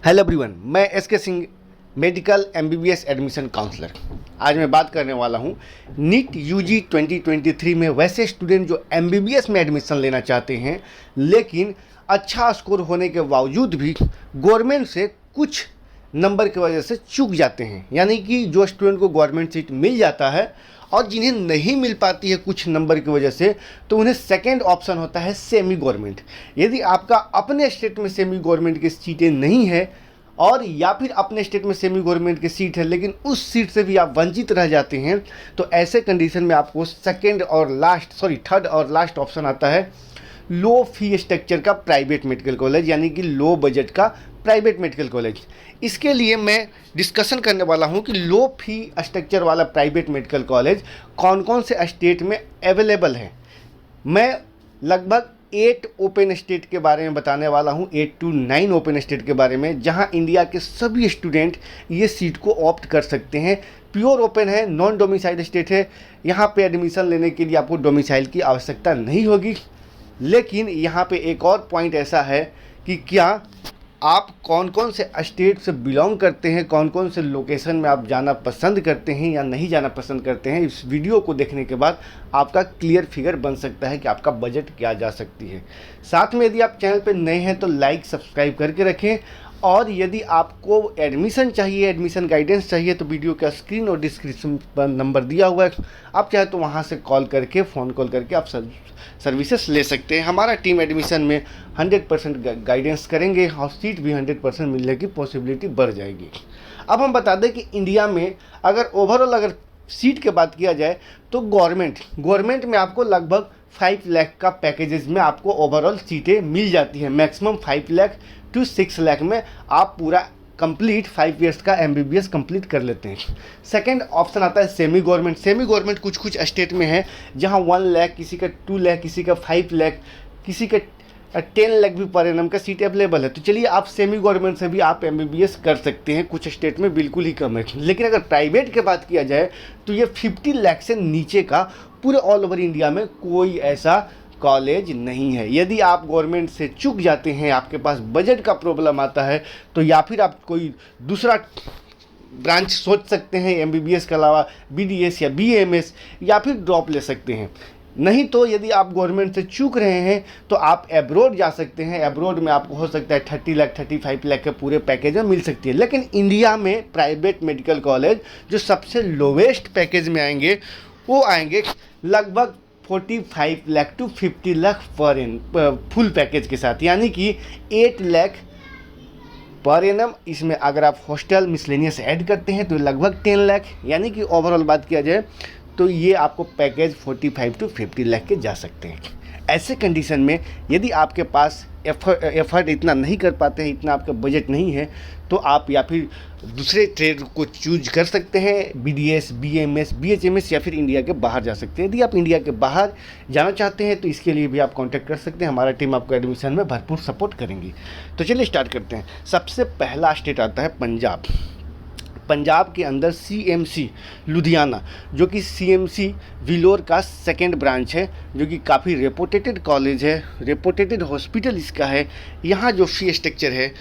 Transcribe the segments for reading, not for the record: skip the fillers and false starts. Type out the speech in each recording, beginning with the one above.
Hello everyone, मैं S K Singh, medical MBBS admission counsellor. आज मैं बात करने वाला हूँ नीट यूजी 2023 में वैसे स्टूडेंट जो एमबीबीएस में एडमिशन लेना चाहते हैं लेकिन अच्छा स्कोर होने के बावजूद भी गवर्नमेंट से कुछ नंबर की वजह से चूक जाते हैं। यानी कि जो स्टूडेंट को गवर्नमेंट सीट मिल जाता है और जिन्हें नहीं मिल पाती है कुछ नंबर की वजह से, तो उन्हें सेकंड ऑप्शन होता है सेमी गवर्नमेंट। यदि आपका अपने स्टेट में सेमी गवर्नमेंट की सीटें नहीं है और या फिर अपने स्टेट में सेमी गवर्नमेंट की सीट है लेकिन उस सीट से भी आप वंचित रह जाते हैं, तो ऐसे कंडीशन में आपको थर्ड और लास्ट ऑप्शन आता है लो फी स्ट्रक्चर का प्राइवेट मेडिकल कॉलेज, यानी कि लो बजट का प्राइवेट मेडिकल कॉलेज। इसके लिए मैं डिस्कशन करने वाला हूं कि लो फी स्ट्रक्चर वाला प्राइवेट मेडिकल कॉलेज कौन कौन से स्टेट में अवेलेबल है। मैं लगभग 8 ओपन स्टेट के बारे में बताने वाला हूं, 8 to 9 ओपन स्टेट के बारे में, जहां इंडिया के सभी स्टूडेंट ये सीट को ऑप्ट कर सकते हैं। प्योर ओपन है, नॉन डोमिसाइल स्टेट है। यहाँ पे एडमिशन लेने के लिए आपको डोमिसाइल की आवश्यकता नहीं होगी। लेकिन यहाँ पे एक और पॉइंट ऐसा है कि क्या आप कौन कौन से स्टेट से बिलोंग करते हैं, कौन कौन से लोकेशन में आप जाना पसंद करते हैं या नहीं जाना पसंद करते हैं। इस वीडियो को देखने के बाद आपका क्लियर फिगर बन सकता है कि आपका बजट क्या जा सकती है। साथ में यदि आप चैनल पर नए हैं तो लाइक सब्सक्राइब करके रखें, और यदि आपको एडमिशन चाहिए, एडमिशन गाइडेंस चाहिए, तो वीडियो का स्क्रीन और डिस्क्रिप्शन पर नंबर दिया हुआ है, आप चाहे तो वहाँ से फ़ोन कॉल करके आप सर्विसेज ले सकते हैं। हमारा टीम एडमिशन में 100% गाइडेंस करेंगे और सीट भी 100% मिलने की पॉसिबिलिटी बढ़ जाएगी। अब हम बता दें कि इंडिया में अगर ओवरऑल अगर सीट की बात किया जाए तो गवर्नमेंट में आपको लगभग 5 लाख का पैकेजेस में आपको ओवरऑल सीटें मिल जाती हैं। मैक्सिमम 5 लाख to 6 लाख में आप पूरा कंप्लीट 5 इयर्स का एमबीबीएस कंप्लीट कर लेते हैं। सेकंड ऑप्शन आता है सेमी गवर्नमेंट कुछ स्टेट में है जहां 1 लाख, किसी का 2 लाख, किसी का 5 लाख, किसी का 10 लाख भी पर एनम का सीट अवेलेबल है। तो चलिए, आप सेमी गवर्नमेंट से भी आप एमबीबीएस कर सकते हैं। कुछ स्टेट में बिल्कुल ही कम है। लेकिन अगर प्राइवेट की बात किया जाए तो ये 50 लाख से नीचे का पूरे ऑल ओवर इंडिया में कोई ऐसा कॉलेज नहीं है। यदि आप गवर्नमेंट से चूक जाते हैं, आपके पास बजट का प्रॉब्लम आता है, तो या फिर आप कोई दूसरा ब्रांच सोच सकते हैं एमबीबीएस के अलावा, बीडीएस या बीएमएस, या फिर ड्रॉप ले सकते हैं। नहीं तो यदि आप गवर्नमेंट से चूक रहे हैं तो आप एब्रॉड जा सकते हैं। एब्रॉड में आपको हो सकता है 30 लाख 35 लाख के पूरे पैकेज में मिल सकती है। लेकिन इंडिया में प्राइवेट मेडिकल कॉलेज जो सबसे लोवेस्ट पैकेज में आएंगे वो आएंगे लगभग 45 lakh to 50 lakh full package के साथ, यानी कि 8 लाख पर एनम। इसमें अगर आप हॉस्टल मिसलेनियस ऐड करते हैं तो लगभग 10 लाख, यानी कि ओवरऑल बात किया जाए तो ये आपको पैकेज 45 to 50 लाख के जा सकते हैं। ऐसे कंडीशन में यदि आपके पास एफर्ट इतना नहीं कर पाते हैं, इतना आपका बजट नहीं है, तो आप या फिर दूसरे ट्रेड को चूज कर सकते हैं, बीडीएस, बीएमएस, बीएचएमएस, या फिर इंडिया के बाहर जा सकते हैं। यदि आप इंडिया के बाहर जाना चाहते हैं तो इसके लिए भी आप कांटेक्ट कर सकते हैं। हमारा टीम आपको एडमिशन में भरपूर सपोर्ट करेंगी। तो चलिए स्टार्ट करते हैं। सबसे पहला स्टेट आता है पंजाब के अंदर सीएमसी लुधियाना, जो कि सीएमसी विलोर का सेकेंड ब्रांच है, जो कि काफ़ी रेपुटेटेड कॉलेज है, रेपुटेटेड हॉस्पिटल इसका है। यहाँ जो फी स्ट्रक्चर है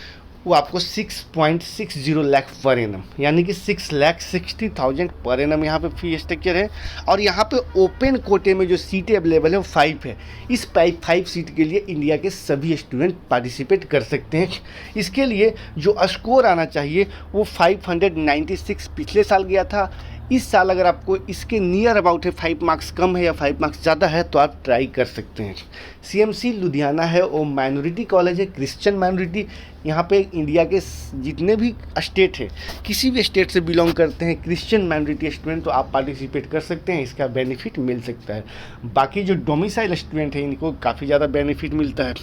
वो आपको 6.60 लाख पर एनम, यानी कि 6,60,000 पर एनम यहाँ पे फी स्ट्रक्चर है। और यहाँ पे ओपन कोटे में जो सीटें अवेलेबल है वो 5 है। इस 5 सीट के लिए इंडिया के सभी स्टूडेंट पार्टिसिपेट कर सकते हैं। इसके लिए जो स्कोर आना चाहिए वो 596 पिछले साल गया था। इस साल अगर आपको इसके नियर अबाउट है, 5 मार्क्स कम है या 5 मार्क्स ज़्यादा है, तो आप ट्राई कर सकते हैं। सीएमसी लुधियाना है वो माइनॉरिटी कॉलेज है, क्रिश्चियन माइनॉरिटी। यहाँ पे इंडिया के जितने भी स्टेट है, किसी भी स्टेट से बिलोंग करते हैं क्रिश्चियन माइनॉरिटी स्टूडेंट, तो आप पार्टिसिपेट कर सकते हैं, इसका बेनिफिट मिल सकता है। बाकी जो डोमिसाइल स्टूडेंट है इनको काफ़ी ज़्यादा बेनिफिट मिलता है।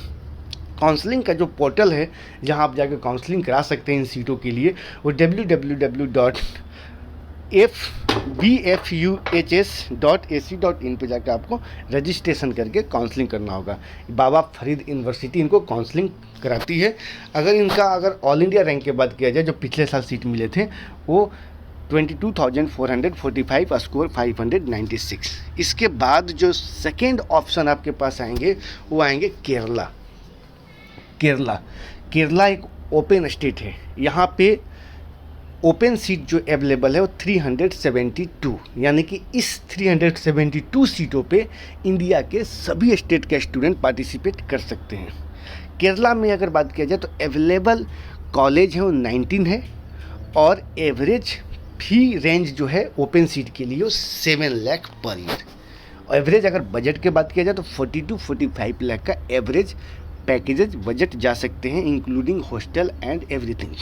काउंसलिंग का जो पोर्टल है जहाँ आप जाकर काउंसलिंग करा सकते हैं इन सीटों के लिए, वो www.bfuhs.ac.in पे जाकर आपको रजिस्ट्रेशन करके काउंसलिंग करना होगा। बाबा फरीद यूनिवर्सिटी इनको काउंसलिंग कराती है। अगर ऑल इंडिया रैंक की बात किया जाए, जो पिछले साल सीट मिले थे वो 22,445, स्कोर 596। इसके बाद जो सेकेंड ऑप्शन आपके पास आएंगे वो आएंगे केरला। केरला एक ओपन स्टेट है, यहाँ पे ओपन सीट जो अवेलेबल है वो 372, यानी कि इस 372 सीटों पे इंडिया के सभी स्टेट के स्टूडेंट पार्टिसिपेट कर सकते हैं। केरला में अगर बात किया जाए तो अवेलेबल कॉलेज है वो 19 है, और एवरेज फी रेंज जो है ओपन सीट के लिए वो 7 लाख पर ईयर। एवरेज अगर बजट की बात किया जाए तो 40 to 45 लाख का एवरेज पैकेजेज बजट जा सकते हैं, including hostel and everything.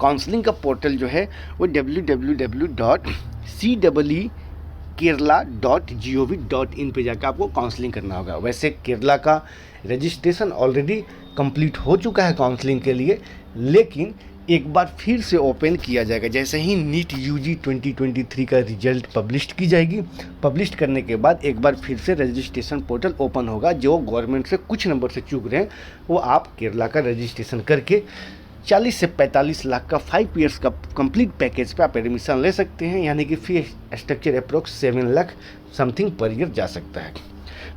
Counselling का पोर्टल जो है वो www.cekerala.gov.in पे जाकर आपको काउंसलिंग करना होगा। वैसे केरला का रजिस्ट्रेशन ऑलरेडी कंप्लीट हो चुका है काउंसलिंग के लिए, लेकिन एक बार फिर से ओपन किया जाएगा जैसे ही नीट यूजी 2023 का रिजल्ट पब्लिश की जाएगी। पब्लिश करने के बाद एक बार फिर से रजिस्ट्रेशन पोर्टल ओपन होगा। जो गवर्नमेंट से कुछ नंबर से चूक रहे हैं वो आप केरला का रजिस्ट्रेशन करके 40 से 45 लाख का 5 ईयर्स का कंप्लीट पैकेज पे आप एडमिशन ले सकते हैं, यानी कि fee structure approx 7 lakh something per year जा सकता है।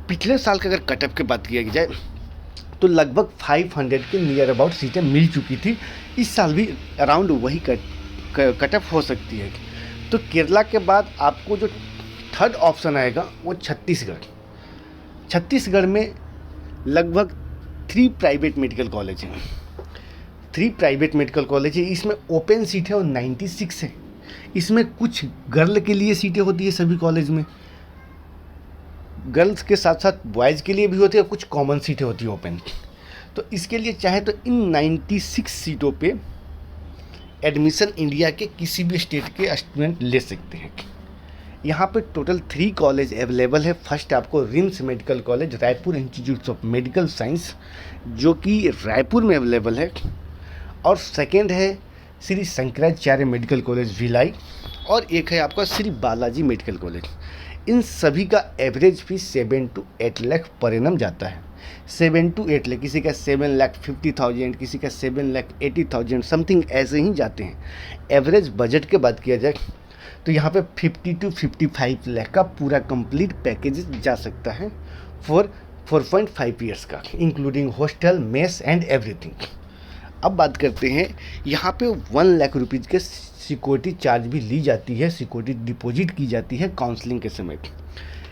पिछले साल का अगर कटअप की बात किया जाए तो लगभग 500 के नियर अबाउट सीटें मिल चुकी थी। इस साल भी अराउंड वही कटअप हो सकती है। तो केरला के बाद आपको जो थर्ड ऑप्शन आएगा वो छत्तीसगढ़ में लगभग 3 प्राइवेट मेडिकल कॉलेज हैं। 3 प्राइवेट मेडिकल कॉलेज है, इसमें ओपन सीट है और 96 है। इसमें कुछ गर्ल के लिए सीटें होती है, सभी कॉलेज में गर्ल्स के साथ साथ बॉयज़ के लिए भी होती है, कुछ कॉमन सीटें होती है ओपन। तो इसके लिए चाहे तो इन 96 सीटों पे एडमिशन इंडिया के किसी भी स्टेट के स्टूडेंट ले सकते हैं। यहाँ पे टोटल 3 कॉलेज अवेलेबल है। फर्स्ट आपको RIMS medical college, Raipur institute of medical science, जो कि रायपुर में अवेलेबल है, और सेकेंड है श्री शंकराचार्य मेडिकल कॉलेज भिलाई, और एक है आपका श्री बालाजी मेडिकल कॉलेज। इन सभी का average fee 7 to 8 lakh per annum जाता है। 7 to 8 लाख, किसी का 7,50,000, किसी का 7,80,000 समथिंग ऐसे ही जाते हैं। एवरेज बजट के बात किया जाए तो यहाँ पे 50 to 55 लाख का पूरा कंप्लीट पैकेज जा सकता है फॉर 4.5 ईयर्स का, including hostel, mess and everything. अब बात करते हैं, यहाँ पे 1 लाख रुपीज़ के सिक्योरिटी चार्ज भी ली जाती है, सिक्योरिटी डिपॉजिट की जाती है काउंसलिंग के समय।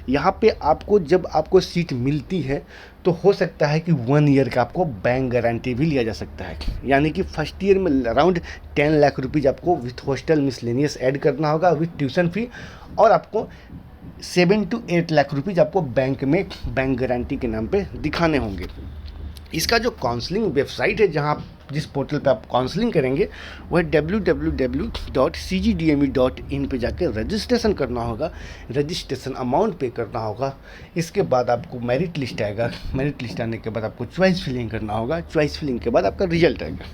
यहाँ पे आपको जब आपको सीट मिलती है तो हो सकता है कि 1 ईयर का आपको बैंक गारंटी भी लिया जा सकता है, यानी कि फर्स्ट ईयर में अराउंड 10 लाख रुपीज़ आपको विथ हॉस्टल मिसलेनियस ऐड करना होगा विथ ट्यूशन फी, और आपको 7 to 8 लाख रुपीज़ आपको बैंक में बैंक गारंटी के नाम पे दिखाने होंगे। इसका जो काउंसलिंग वेबसाइट है, जहाँ जिस पोर्टल पे आप काउंसलिंग करेंगे, वह www.cgdme.in पे जाकर रजिस्ट्रेशन करना होगा। रजिस्ट्रेशन अमाउंट पे करना होगा। इसके बाद आपको मेरिट लिस्ट आएगा। मेरिट लिस्ट आने के बाद आपको चॉइस फिलिंग करना होगा। चॉइस फिलिंग के बाद आपका रिजल्ट आएगा।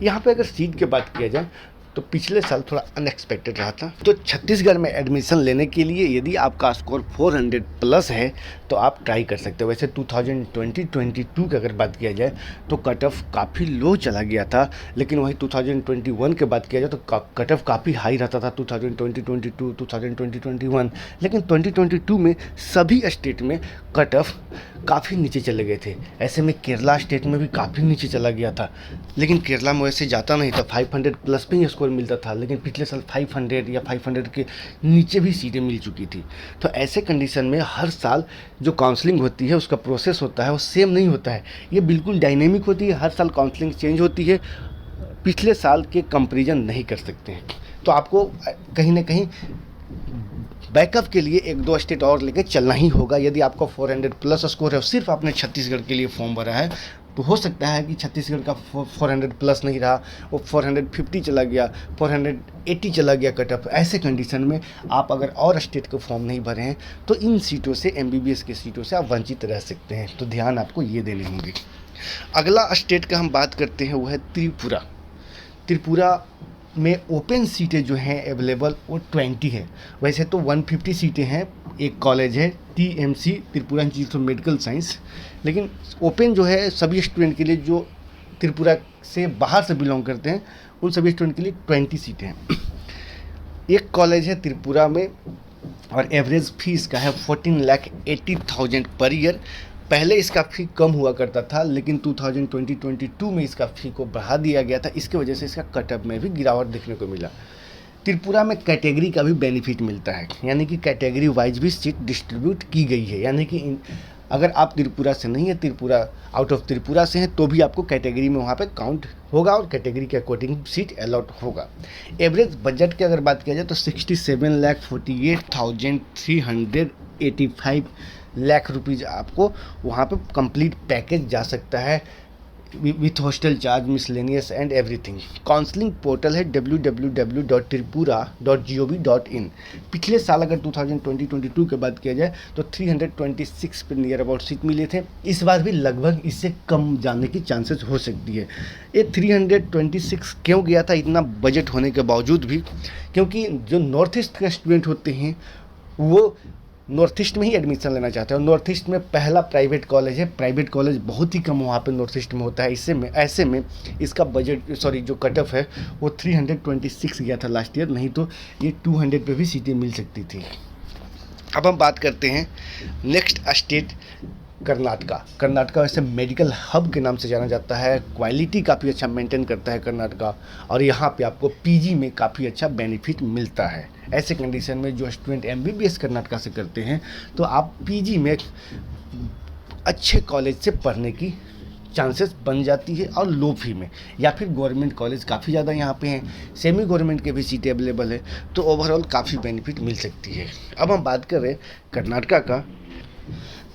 यहाँ पे अगर सीट की बात किया जाए तो पिछले साल थोड़ा अनएक्सपेक्टेड रहा था। तो छत्तीसगढ़ में एडमिशन लेने के लिए यदि आपका स्कोर 400 प्लस है तो आप ट्राई कर सकते हो। वैसे 2022 की अगर बात किया जाए तो कट ऑफ काफ़ी लो चला गया था, लेकिन वही 2021 के बात किया जाए तो कट ऑफ काफ़ी हाई रहता था 2022, 2021। लेकिन 2022 में सभी स्टेट में कट ऑफ काफ़ी नीचे चले गए थे। ऐसे में केरला स्टेट में भी काफ़ी नीचे चला गया था, लेकिन केरला में वैसे जाता नहीं था, 500 प्लस पे ही स्कोर मिलता था। लेकिन पिछले साल 500 या 500 के नीचे भी सीटें मिल चुकी थी। तो ऐसे कंडीशन में हर साल जो काउंसलिंग होती है उसका प्रोसेस होता है वो सेम नहीं होता है, ये बिल्कुल डायनेमिक होती है। हर साल काउंसलिंग चेंज होती है, पिछले साल के कंपेरिजन नहीं कर सकते हैं। तो आपको कहीं ना कहीं बैकअप के लिए 1-2 स्टेट और लेके चलना ही होगा। यदि आपका 400 प्लस स्कोर है और सिर्फ आपने छत्तीसगढ़ के लिए फॉर्म भरा है तो हो सकता है कि छत्तीसगढ़ का 400 प्लस नहीं रहा, वो 450 चला गया, 480 चला गया कट ऑफ। ऐसे कंडीशन में आप अगर और स्टेट के फॉर्म नहीं भरे हैं तो इन सीटों से, MBBS के सीटों से आप वंचित रह सकते हैं। तो ध्यान आपको ये देने होंगे। अगला स्टेट का हम बात करते हैं वो है त्रिपुरा। त्रिपुरा में ओपन सीटें जो हैं अवेलेबल वो 20 है। वैसे तो 150 सीटें हैं। एक कॉलेज है TMC, Tripura institute of medical science, लेकिन ओपन जो है सभी स्टूडेंट के लिए जो त्रिपुरा से बाहर से बिलोंग करते हैं उन सभी स्टूडेंट के लिए 20 सीटें हैं। एक कॉलेज है त्रिपुरा में और एवरेज फीस का है 14,80,000 पर ईयर। पहले इसका फ़ी कम हुआ करता था, लेकिन 2022 में इसका फ़ी को बढ़ा दिया गया था। इसकी वजह से इसका कटअप में भी गिरावट देखने को मिला। त्रिपुरा में कैटेगरी का भी बेनिफिट मिलता है, यानी कि कैटेगरी वाइज भी सीट डिस्ट्रीब्यूट की गई है, यानी कि अगर आप त्रिपुरा से नहीं है, त्रिपुरा आउट ऑफ त्रिपुरा से हैं, तो भी आपको कैटेगरी में वहाँ पे काउंट होगा और कैटेगरी के अकॉर्डिंग सीट अलॉट होगा। एवरेज बजट की अगर बात किया जाए तो 67,48,385 लाख रुपीज़ आपको वहाँ पे कंप्लीट पैकेज जा सकता है with hostel charge, miscellaneous and everything. Counselling portal है www.tripura.gov.in। पिछले साल अगर 2022 की बात किया जाए तो 326 पे नियर अबाउट सीट मिले थे। इस बार भी लगभग इससे कम जाने की चांसेस हो सकती है। ये 326 क्यों गया था इतना बजट होने के बावजूद भी? क्योंकि जो नॉर्थ ईस्ट के स्टूडेंट होते हैं वो नॉर्थ ईस्ट में ही एडमिशन लेना चाहते हैं, और नॉर्थ ईस्ट में पहला प्राइवेट कॉलेज है। प्राइवेट कॉलेज बहुत ही कम वहाँ पे नॉर्थ ईस्ट में होता है। ऐसे में इसका बजट जो कट ऑफ है वो 326 गया था लास्ट ईयर, नहीं तो ये 200 पे भी सीटें मिल सकती थी। अब हम बात करते हैं नेक्स्ट स्टेट कर्नाटका। कर्नाटका वैसे मेडिकल हब के नाम से जाना जाता है, क्वालिटी काफ़ी अच्छा मेंटेन करता है कर्नाटका, और यहाँ पे आपको पीजी में काफ़ी अच्छा बेनिफिट मिलता है। ऐसे कंडीशन में जो स्टूडेंट एमबीबीएस कर्नाटका से करते हैं तो आप पीजी में अच्छे कॉलेज से पढ़ने की चांसेस बन जाती है और लो फी में, या फिर गवर्नमेंट कॉलेज काफ़ी ज़्यादा यहाँ पे हैं, सेमी गवर्नमेंट के भी सीटें अवेलेबल है, तो ओवरऑल काफ़ी बेनिफिट मिल सकती है। अब हम बात कर रहे हैं कर्नाटका का,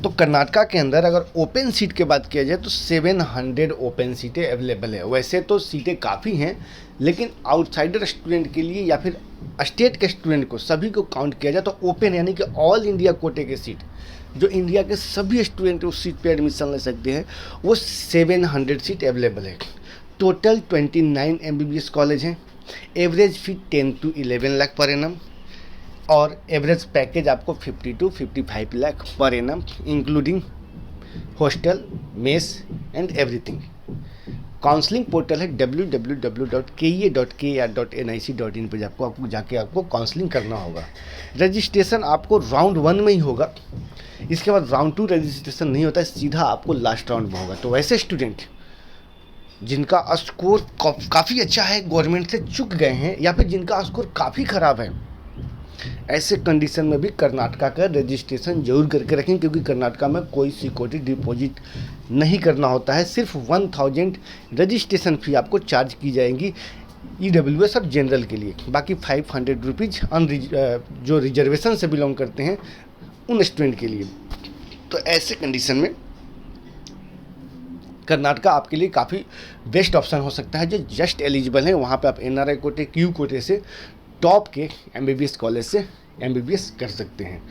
तो कर्नाटका के अंदर अगर ओपन सीट की बात किया जाए तो 700 ओपन सीटें अवेलेबल है। वैसे तो सीटें काफ़ी हैं, लेकिन आउटसाइडर स्टूडेंट के लिए या फिर स्टेट के स्टूडेंट को सभी को काउंट किया जाए तो ओपन यानी कि ऑल इंडिया कोटे के सीट जो इंडिया के सभी स्टूडेंट उस सीट पे एडमिशन ले सकते हैं, वो 700 सीट अवेलेबल है। टोटल 29 एमबीबीएस कॉलेज हैं। Average fee 10 to 11 lakh per annum, और एवरेज पैकेज आपको 50 to 55 lakh per annum, including hostel, mess and everything. Counselling portal है www.kea.kr.nic.in पे आपको जाके काउंसलिंग करना होगा। रजिस्ट्रेशन आपको राउंड 1 में ही होगा, इसके बाद राउंड 2 रजिस्ट्रेशन नहीं होता है, सीधा आपको लास्ट राउंड में होगा। तो वैसे स्टूडेंट जिनका स्कोर काफ़ी अच्छा है, गवर्नमेंट से चूक गए हैं, या फिर जिनका स्कोर काफ़ी ख़राब है, ऐसे कंडीशन में भी कर्नाटका का रजिस्ट्रेशन जरूर करके रखें, क्योंकि कर्नाटका में कोई सिक्योरिटी डिपॉजिट नहीं करना होता है। सिर्फ 1000 रजिस्ट्रेशन फ़ी आपको चार्ज की जाएंगी ईडब्ल्यूएस और जनरल के लिए। बाकी 500 रुपीज़ जो रिजर्वेशन से बिलोंग करते हैं उन स्टूडेंट के लिए। तो ऐसे कंडीशन में कर्नाटका आपके लिए काफ़ी बेस्ट ऑप्शन हो सकता है। जो जस्ट एलिजिबल हैं वहाँ पे आप एनआरआई कोटे, क्यू कोटे से टॉप के एमबीबीएस कॉलेज से एमबीबीएस कर सकते हैं।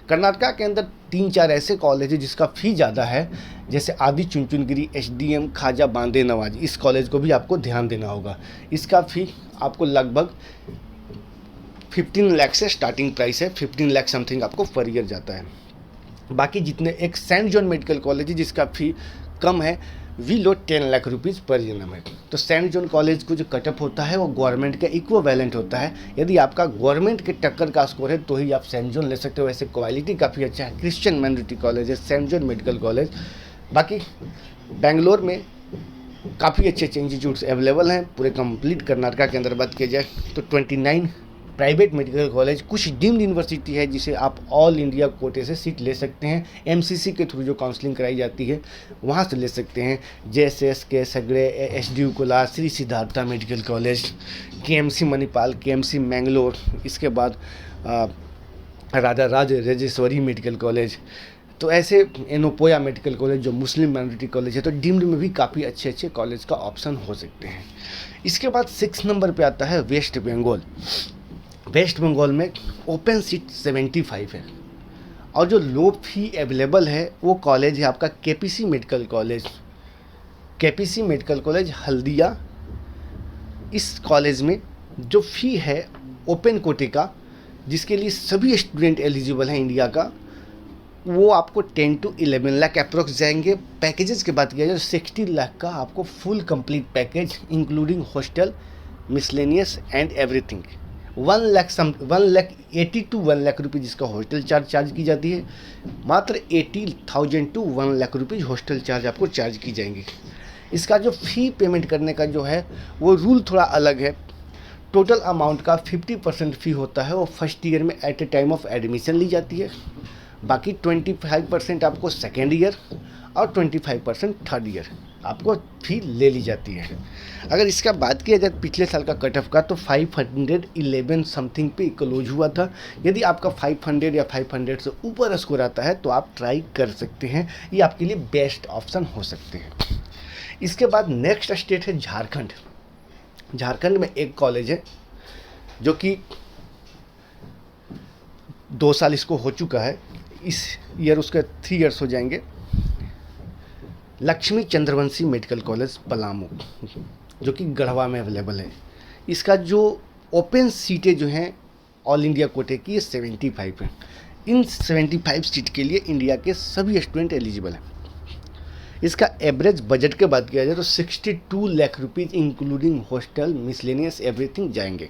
कर्नाटका के अंदर 3-4 ऐसे कॉलेज हैं जिसका फ़ी ज़्यादा है, जैसे आदि चुनचुनगिरी, एसडीएम, खाजा बांदे नवाजी। इस कॉलेज को भी आपको ध्यान देना होगा। इसका फ़ी आपको लगभग 15 लाख से स्टार्टिंग प्राइस है, 15 लाख समथिंग आपको पर ईयर जाता है। बाकी जितने, एक सेंट जॉन मेडिकल कॉलेज है जिसका फ़ी कम है, वी लो 10 लाख रुपीज़ पर एनम है। तो सेंट जॉन कॉलेज को जो कटअप होता है वो गवर्नमेंट का इक्विवेलेंट होता है। यदि आपका गवर्नमेंट के टक्कर का स्कोर है तो ही आप सेंट जॉन ले सकते हो। वैसे क्वालिटी काफ़ी अच्छा है, क्रिश्चियन माइनॉरिटी कॉलेज है सेंट जॉन मेडिकल कॉलेज। बाकी बेंगलोर में काफ़ी अच्छे अच्छे इंस्टीट्यूट्स अवेलेबल हैं पूरे कंप्लीट कर्नाटका के अंदर। बात की जाए तो 29 प्राइवेट मेडिकल कॉलेज, कुछ डीम्ड यूनिवर्सिटी है जिसे आप ऑल इंडिया कोटे से सीट ले सकते हैं। एमसीसी के थ्रू जो काउंसलिंग कराई जाती है वहाँ से ले सकते हैं। जेएसएस के सगड़े, SDU Kolar, Shri Siddhartha medical college, KMC Manipal, KMC Mangalore, इसके बाद राजा राज राजेश्वरी मेडिकल कॉलेज। तो ऐसे एनोपोया मेडिकल कॉलेज जो मुस्लिम माइनॉरिटी कॉलेज है, तो डीम्ड में भी काफ़ी अच्छे अच्छे कॉलेज का ऑप्शन हो सकते हैं। इसके बाद 6 नंबर पे आता है वेस्ट बंगाल। वेस्ट बंगाल में ओपन सीट 75 है, और जो लो फी अवेलेबल है वो कॉलेज है आपका KPC medical college. KPC medical college Haldia. इस कॉलेज में जो फ़ी है ओपन कोटे का, जिसके लिए सभी स्टूडेंट एलिजिबल हैं इंडिया का, वो आपको 10 to 11 लाख अप्रोक्स जाएंगे। पैकेजेस की बात किया जाए तो 60 लाख का आपको full complete package including hostel, miscellaneous and everything. 1,80,000 to 1,00,000 rupees इसका हॉस्टल चार्ज की जाती है। मात्र 80,000 to 1,00,000 रुपीज़ हॉस्टल चार्ज आपको चार्ज की जाएंगी। इसका जो फ़ी पेमेंट करने का जो है वो रूल थोड़ा अलग है। टोटल अमाउंट का 50% फ़ी होता है, वो फर्स्ट ईयर में at a time of admission ली जाती है। बाकी 25% आपको सेकेंड ईयर और 25% थर्ड ईयर आपको फ़ी ले ली जाती है। अगर इसका बात किया जाए पिछले साल का कट ऑफ का, तो 511 समथिंग पे क्लोज हुआ था। यदि आपका 500 या 500 से ऊपर स्कोर आता है तो आप ट्राई कर सकते हैं, ये आपके लिए बेस्ट ऑप्शन हो सकते हैं। इसके बाद नेक्स्ट स्टेट है झारखंड। झारखंड में एक कॉलेज है जो कि 2 साल इसको हो चुका है, इस ईयर उसके 3 इयर्स हो जाएंगे। लक्ष्मी चंद्रवंशी मेडिकल कॉलेज पलामू, जो कि गढ़वा में अवेलेबल है। इसका जो ओपन सीटें जो हैं ऑल इंडिया कोटे की, ये 75 हैं। इन 75 सीट के लिए इंडिया के सभी स्टूडेंट एलिजिबल हैं। इसका एवरेज बजट की बात किया जाए तो 62 lakh rupees including hostel, miscellaneous, everything जाएंगे।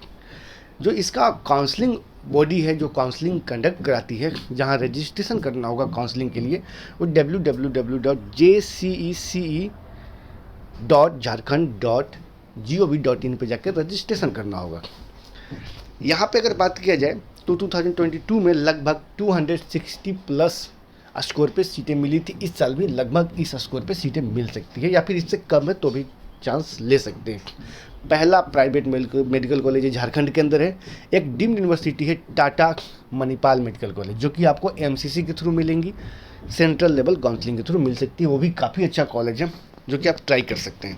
जो इसका काउंसलिंग बॉडी है जो काउंसलिंग कंडक्ट कराती है, जहां रजिस्ट्रेशन करना होगा काउंसलिंग के लिए, वो www.jcec.jharkhand.gov.in पे जाकर रजिस्ट्रेशन करना होगा। यहाँ पे अगर बात किया जाए तो 2022 में लगभग 260 प्लस स्कोर पे सीटें मिली थी। इस साल भी लगभग इस स्कोर पे सीटें मिल सकती है, या फिर इससे कम है तो भी चांस ले सकते हैं। पहला प्राइवेट मेडिकल कॉलेज झारखंड के अंदर है। एक डीम्ड यूनिवर्सिटी है टाटा मणिपाल मेडिकल कॉलेज, जो कि आपको एमसीसी के थ्रू मिलेंगी, सेंट्रल लेवल काउंसलिंग के थ्रू मिल सकती है। वो भी काफ़ी अच्छा कॉलेज है जो कि आप ट्राई कर सकते हैं।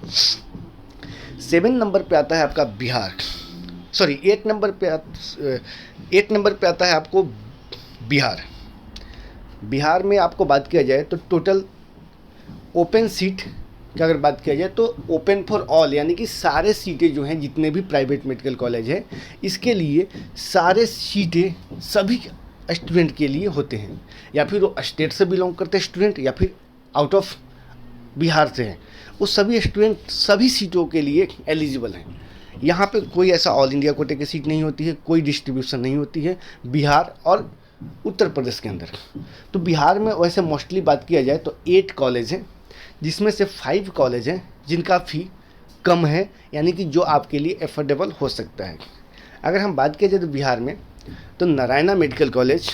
7 नंबर पे आता है आपका बिहार, सॉरी 8 नंबर पे आता है आपको बिहार। बिहार में आपको बात किया जाए तो टोटल ओपन सीट की अगर बात किया जाए तो ओपन फॉर ऑल, यानी कि सारे सीटें जो हैं जितने भी प्राइवेट मेडिकल कॉलेज हैं, इसके लिए सारे सीटें सभी स्टूडेंट के लिए होते हैं, या फिर वो स्टेट से बिलोंग करते हैं स्टूडेंट, या फिर आउट ऑफ बिहार से हैं, वो सभी स्टूडेंट सभी सीटों के लिए एलिजिबल हैं। यहाँ पे कोई ऐसा ऑल इंडिया कोटे की सीट नहीं होती है, कोई डिस्ट्रीब्यूशन नहीं होती है बिहार और उत्तर प्रदेश के अंदर। तो बिहार में वैसे मोस्टली बात किया जाए तो 8 कॉलेज हैं, जिसमें से 5 कॉलेज हैं जिनका फ़ी कम है, यानी कि जो आपके लिए एफोर्डेबल हो सकता है। अगर हम बात किया जाए तो बिहार में तो Narayana medical college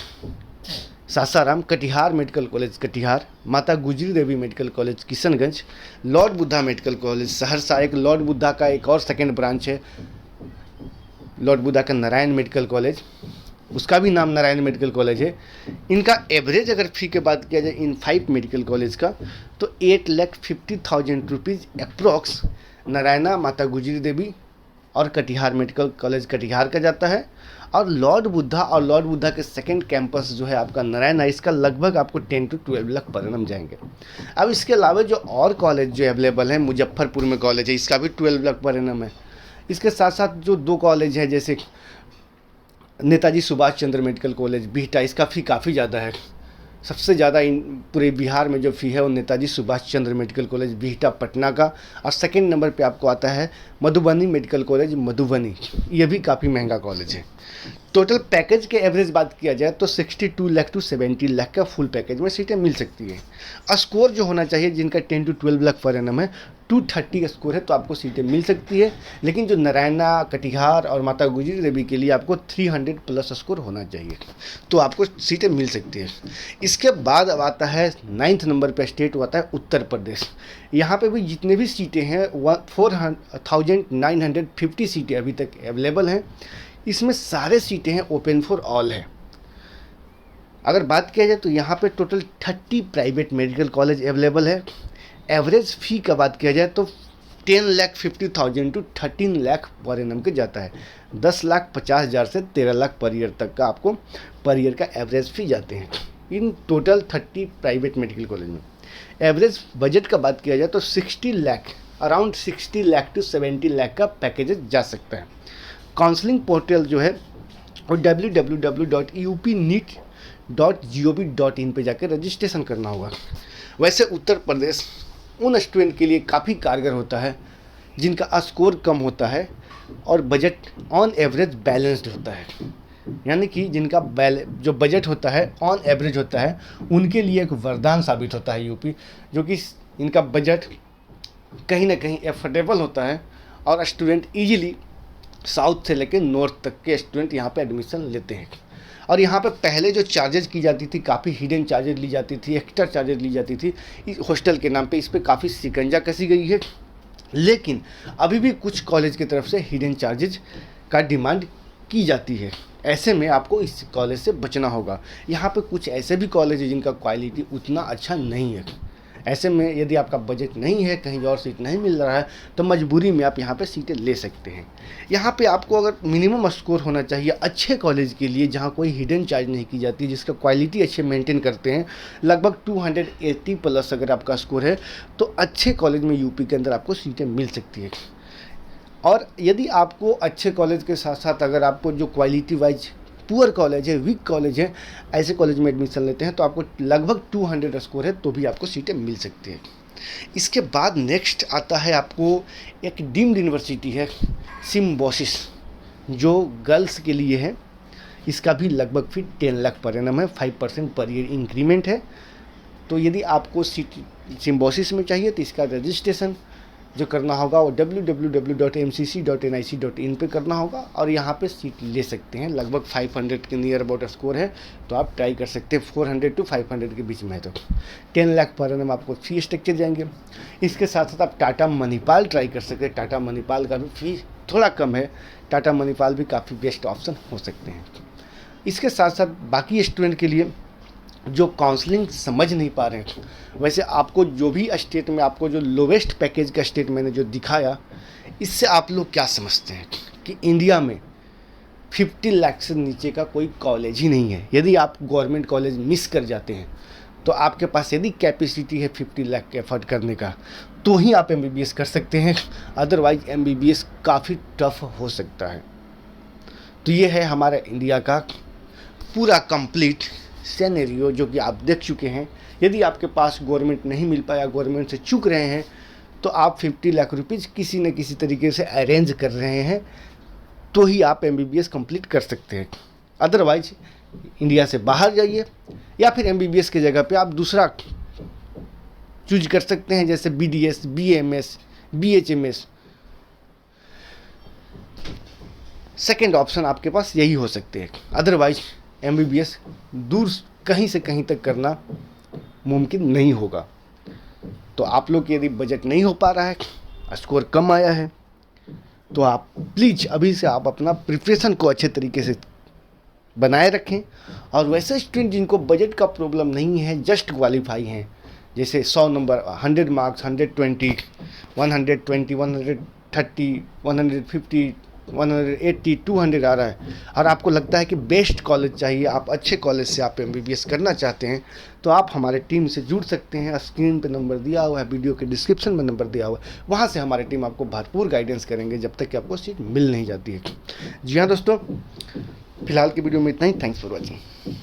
Sasaram, Katihar medical college Katihar, Mata Gujri Devi medical college Kishanganj, Lord Buddha medical college Saharsa, एक लॉर्ड बुद्धा का एक और सेकेंड ब्रांच है लॉर्ड बुद्धा का नारायण मेडिकल कॉलेज, उसका भी नाम नारायण मेडिकल कॉलेज है। इनका एवरेज अगर फ़ी की बात किया जाए इन 5 मेडिकल कॉलेज का, तो 8,50,000 रुपीज़ अप्रॉक्स नारायणा, माता गुजरी देवी और कटिहार मेडिकल कॉलेज कटिहार का जाता है। और लॉर्ड बुद्धा के सेकंड कैंपस जो है आपका नारायणा, इसका लगभग आपको 10 to 12 लाख पर एनम जाएंगे। अब इसके अलावा जो और कॉलेज जो अवेलेबल है, मुजफ्फरपुर में कॉलेज है, इसका भी 12 लाख पर एनम है। इसके साथ साथ जो 2 कॉलेज है, जैसे नेताजी सुभाष चंद्र मेडिकल कॉलेज बिहटा, इसका फ़ी काफ़ी ज़्यादा है। सबसे ज़्यादा पूरे बिहार में जो फ़ी है वो नेताजी सुभाष चंद्र मेडिकल कॉलेज बिहटा पटना का, और सेकंड नंबर पे आपको आता है मधुबनी मेडिकल कॉलेज मधुबनी, ये भी काफ़ी महंगा कॉलेज है। टोटल पैकेज के एवरेज बात किया जाए तो 62 लाख to 70 लाख का फुल पैकेज में सीटें मिल सकती है। स्कोर जो होना चाहिए जिनका 10 to 12 लाख पर एनम है, 230 स्कोर है तो आपको सीटें मिल सकती है। लेकिन जो नारायणा, कटिहार और माता गुजरी देवी के लिए आपको 300 प्लस स्कोर होना चाहिए, तो आपको सीटें मिल सकती है। इसके बाद अब आता है 9th नंबर पर स्टेट आता है उत्तर प्रदेश। यहाँ पे भी जितने भी सीटें हैं 4,950 सीटें अभी तक अवेलेबल हैं। इसमें सारे सीटें हैं ओपन फॉर ऑल है। अगर बात किया जाए तो यहाँ पे total 30 private medical college available है। एवरेज फ़ी का बात किया जाए तो 10,50,000 to 13 लाख पर एनम के जाता है। 10,50,000 से 13 लाख पर ईयर तक का आपको पर ईयर का एवरेज फ़ी जाते हैं in total 30 private medical college में। एवरेज बजट का बात किया जाए तो 60 लाख, अराउंड 60 लाख to 70 लाख का पैकेज जा सकता है। काउंसलिंग पोर्टल जो है वो www.upneet.gov.in पे जाकर रजिस्ट्रेशन करना होगा। वैसे उत्तर प्रदेश उन स्टूडेंट के लिए काफ़ी कारगर होता है जिनका स्कोर कम होता है और बजट ऑन एवरेज बैलेंस्ड होता है, यानी कि जिनका जो बजट होता है ऑन एवरेज होता है, उनके लिए एक वरदान साबित होता है यूपी, जो कि इनका बजट कहीं ना कहीं एफोर्डेबल होता है और स्टूडेंट इजीली साउथ से लेकर नॉर्थ तक के स्टूडेंट यहाँ पे एडमिशन लेते हैं। और यहाँ पे पहले जो चार्जेस की जाती थी, काफ़ी हिडन चार्जेस ली जाती थी, एक्स्ट्रा चार्जेस ली जाती थी इस हॉस्टल के नाम पे, इस पर काफ़ी शिकंजा कसी गई है। लेकिन अभी भी कुछ कॉलेज की तरफ से हिडन चार्जेज का डिमांड की जाती है। ऐसे में आपको इस कॉलेज से बचना होगा। यहाँ पे कुछ ऐसे भी कॉलेज है जिनका क्वालिटी उतना अच्छा नहीं है। ऐसे में यदि आपका बजट नहीं है, कहीं और सीट नहीं मिल रहा है, तो मजबूरी में आप यहाँ पे सीटें ले सकते हैं। यहाँ पे आपको अगर मिनिमम स्कोर होना चाहिए अच्छे कॉलेज के लिए, जहाँ कोई हिडन चार्ज नहीं की जाती, जिसका क्वालिटी अच्छे मेंटेन करते हैं, लगभग 280 प्लस अगर आपका स्कोर है तो अच्छे कॉलेज में यूपी के अंदर आपको सीटें मिल सकती है। और यदि आपको अच्छे कॉलेज के साथ साथ अगर आपको जो क्वालिटी वाइज पुअर कॉलेज है, वीक कॉलेज है, ऐसे कॉलेज में एडमिशन लेते हैं तो आपको लगभग 200 स्कोर है तो भी आपको सीटें मिल सकती हैं। इसके बाद नेक्स्ट आता है आपको एक डीम्ड यूनिवर्सिटी है सिम्बोसिस, जो गर्ल्स के लिए है। इसका भी लगभग फिर 10 लाख पर एनम है, 5% पर ईयर इंक्रीमेंट है। तो यदि आपको सीट सिम्बोसिस में चाहिए तो इसका रजिस्ट्रेशन जो करना होगा वो www.mcc.nic.in पे करना होगा और यहाँ पे सीट ले सकते हैं। लगभग 500 के नियर अबाउट स्कोर है तो आप ट्राई कर सकते हैं, 400 to 500 के बीच में है तो 10 लाख पर एनम आपको फी स्ट्रक्चर जाएंगे। इसके साथ साथ आप टाटा मणिपाल ट्राई कर सकते हैं। टाटा मणिपाल का भी फी थोड़ा कम है, टाटा मणिपाल भी काफ़ी बेस्ट ऑप्शन हो सकते हैं। इसके साथ साथ बाकी स्टूडेंट के लिए जो काउंसलिंग समझ नहीं पा रहे हैं, वैसे आपको जो भी स्टेट में आपको जो लोवेस्ट पैकेज का स्टेट मैंने जो दिखाया, इससे आप लोग क्या समझते हैं कि इंडिया में 50 लाख से नीचे का कोई कॉलेज ही नहीं है। यदि आप गवर्नमेंट कॉलेज मिस कर जाते हैं तो आपके पास यदि कैपेसिटी है 50 लाख के एफर्ट करने का तो ही आप MBBS कर सकते हैं, अदरवाइज MBBS काफ़ी टफ हो सकता है। तो ये है हमारा इंडिया का पूरा कंप्लीट सिनेरियो जो कि आप देख चुके हैं। यदि आपके पास गवर्नमेंट नहीं मिल पाया, गवर्नमेंट से चूक रहे हैं, तो आप 50 लाख रुपीज़ किसी न किसी तरीके से अरेंज कर रहे हैं तो ही आप MBBS कंप्लीट कर सकते हैं। अदरवाइज इंडिया से बाहर जाइए या फिर MBBS की जगह पे आप दूसरा चूज कर सकते हैं, जैसे BDS, BAMS, BHMS। Second option आपके पास यही हो सकते हैं। अदरवाइज MBBS दूर कहीं से कहीं तक करना मुमकिन नहीं होगा। तो आप लोग यदि बजट नहीं हो पा रहा है, स्कोर कम आया है, तो आप प्लीज़ अभी से आप अपना प्रिपरेशन को अच्छे तरीके से बनाए रखें। और वैसे स्टूडेंट जिनको बजट का प्रॉब्लम नहीं है, जस्ट क्वालिफाई हैं, जैसे 100 नंबर 100 मार्क्स 120 120 130 150 180 200 आ रहा है और आपको लगता है कि बेस्ट कॉलेज चाहिए, आप अच्छे कॉलेज से आप MBBS करना चाहते हैं, तो आप हमारे टीम से जुड़ सकते हैं। स्क्रीन पे नंबर दिया हुआ है, वीडियो के डिस्क्रिप्शन में नंबर दिया हुआ है, वहाँ से हमारी टीम आपको भरपूर गाइडेंस करेंगे जब तक कि आपको सीट मिल नहीं जाती है। जी हाँ दोस्तों, फिलहाल की वीडियो में इतना ही। Thanks for watching.